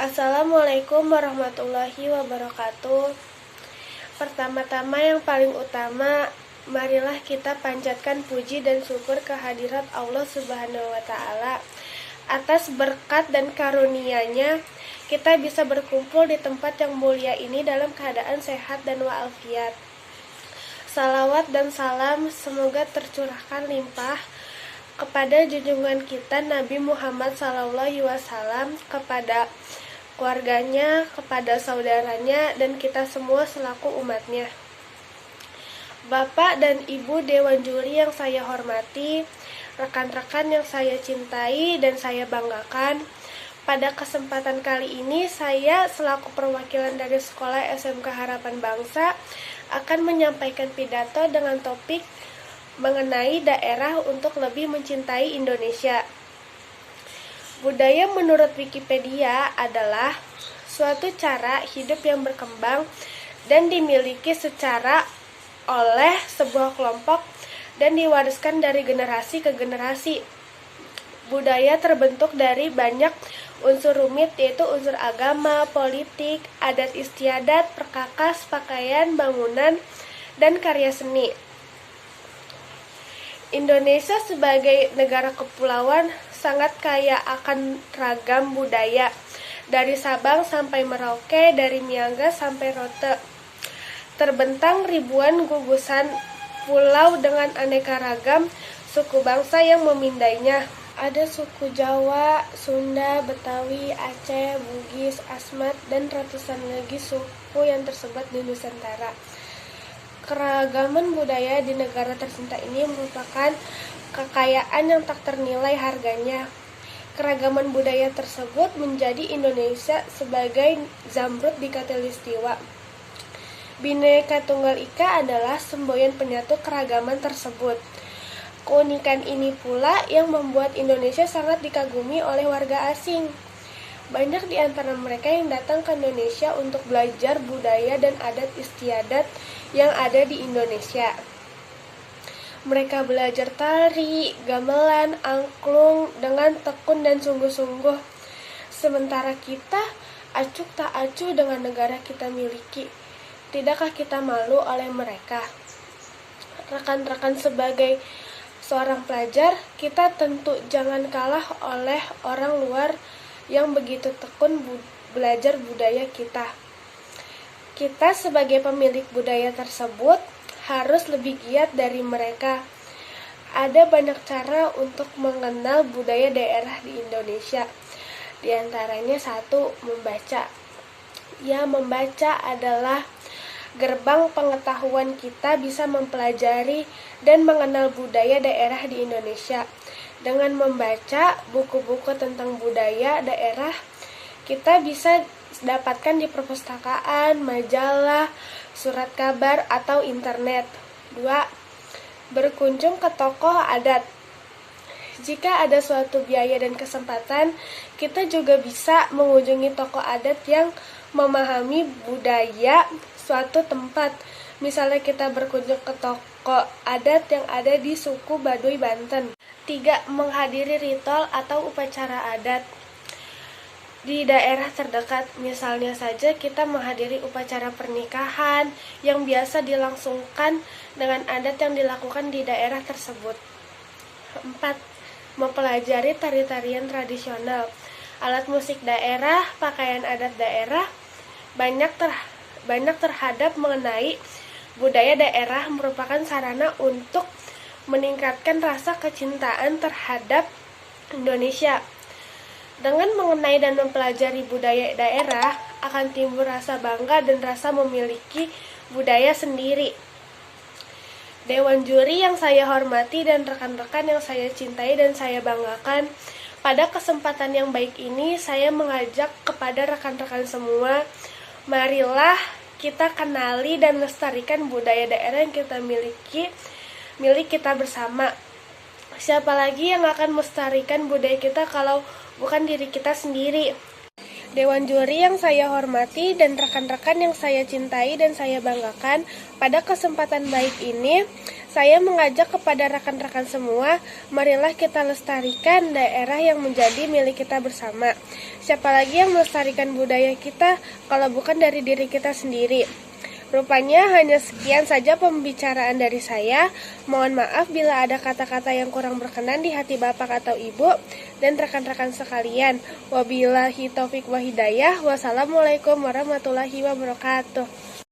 Assalamualaikum warahmatullahi wabarakatuh. Pertama-tama yang paling utama, marilah kita panjatkan puji dan syukur kehadirat Allah Subhanahu wa Ta'ala atas berkat dan karunia-Nya. Kita bisa berkumpul di tempat yang mulia ini dalam keadaan sehat dan walafiat. Salawat dan salam semoga tercurahkan limpah kepada junjungan kita Nabi Muhammad SAW, kepada keluarganya, kepada saudaranya, dan kita semua selaku umatnya. Bapak dan Ibu Dewan Juri yang saya hormati, rekan-rekan yang saya cintai dan saya banggakan, pada kesempatan kali ini saya selaku perwakilan dari Sekolah SMK Harapan Bangsa akan menyampaikan pidato dengan topik mengenai daerah untuk lebih mencintai Indonesia. Budaya menurut Wikipedia adalah suatu cara hidup yang berkembang dan dimiliki secara oleh sebuah kelompok dan diwariskan dari generasi ke generasi. Budaya terbentuk dari banyak unsur rumit, yaitu unsur agama, politik, adat istiadat, perkakas, pakaian, bangunan, dan karya seni. Indonesia sebagai negara kepulauan sangat kaya akan ragam budaya, dari Sabang sampai Merauke, dari Niaga sampai Rote. Terbentang ribuan gugusan pulau dengan aneka ragam suku bangsa yang memindainya. Ada suku Jawa, Sunda, Betawi, Aceh, Bugis, Asmat, dan ratusan lagi suku yang tersebar di Nusantara. Keragaman budaya di negara tercinta ini merupakan kekayaan yang tak ternilai harganya. Keragaman budaya tersebut menjadi Indonesia sebagai zamrud di khatulistiwa. Bhinneka Tunggal Ika adalah semboyan penyatu keragaman tersebut. Keunikan ini pula yang membuat Indonesia sangat dikagumi oleh warga asing. Banyak di antara mereka yang datang ke Indonesia untuk belajar budaya dan adat istiadat yang ada di Indonesia. Mereka belajar tari, gamelan, angklung dengan tekun dan sungguh-sungguh. Sementara kita acuh tak acuh dengan negara kita miliki. Tidakkah kita malu oleh mereka? Rekan-rekan, sebagai seorang pelajar, kita tentu jangan kalah oleh orang luar yang begitu tekun belajar budaya kita. Kita sebagai pemilik budaya tersebut harus lebih giat dari mereka. Ada banyak cara untuk mengenal budaya daerah di Indonesia. Di antaranya satu, membaca. Ya, membaca adalah gerbang pengetahuan kita bisa mempelajari dan mengenal budaya daerah di Indonesia. Dengan membaca buku-buku tentang budaya daerah, kita bisa dapatkan di perpustakaan, majalah, surat kabar, atau internet. 2. Berkunjung ke tokoh adat. Jika ada suatu biaya dan kesempatan, kita juga bisa mengunjungi tokoh adat yang memahami budaya suatu tempat. Misalnya kita berkunjung ke tokoh adat yang ada di suku Baduy, Banten. 3. Menghadiri ritual atau upacara adat di daerah terdekat. Misalnya saja kita menghadiri upacara pernikahan yang biasa dilangsungkan dengan adat yang dilakukan di daerah tersebut. 4. Mempelajari tari-tarian tradisional, alat musik daerah, pakaian adat daerah. Banyak terhadap mengenai budaya daerah merupakan sarana untuk meningkatkan rasa kecintaan terhadap Indonesia. Dengan mengenai dan mempelajari budaya daerah, akan timbul rasa bangga dan rasa memiliki budaya sendiri. Dewan juri yang saya hormati dan rekan-rekan yang saya cintai dan saya banggakan, pada kesempatan yang baik ini saya mengajak kepada rekan-rekan semua, marilah kita kenali dan lestarikan budaya daerah yang kita miliki, milik kita bersama. Siapa lagi yang akan melestarikan budaya kita kalau bukan diri kita sendiri? Dewan juri yang saya hormati dan rekan-rekan yang saya cintai dan saya banggakan, pada kesempatan baik ini Saya mengajak kepada rekan-rekan semua, marilah kita lestarikan daerah yang menjadi milik kita bersama. Siapa lagi yang melestarikan budaya kita kalau bukan dari diri kita sendiri? Rupanya hanya sekian saja pembicaraan dari saya. Mohon maaf bila ada kata-kata yang kurang berkenan di hati Bapak atau Ibu dan rekan-rekan sekalian. Wabillahi taufik wa hidayah. Wassalamualaikum warahmatullahi wabarakatuh.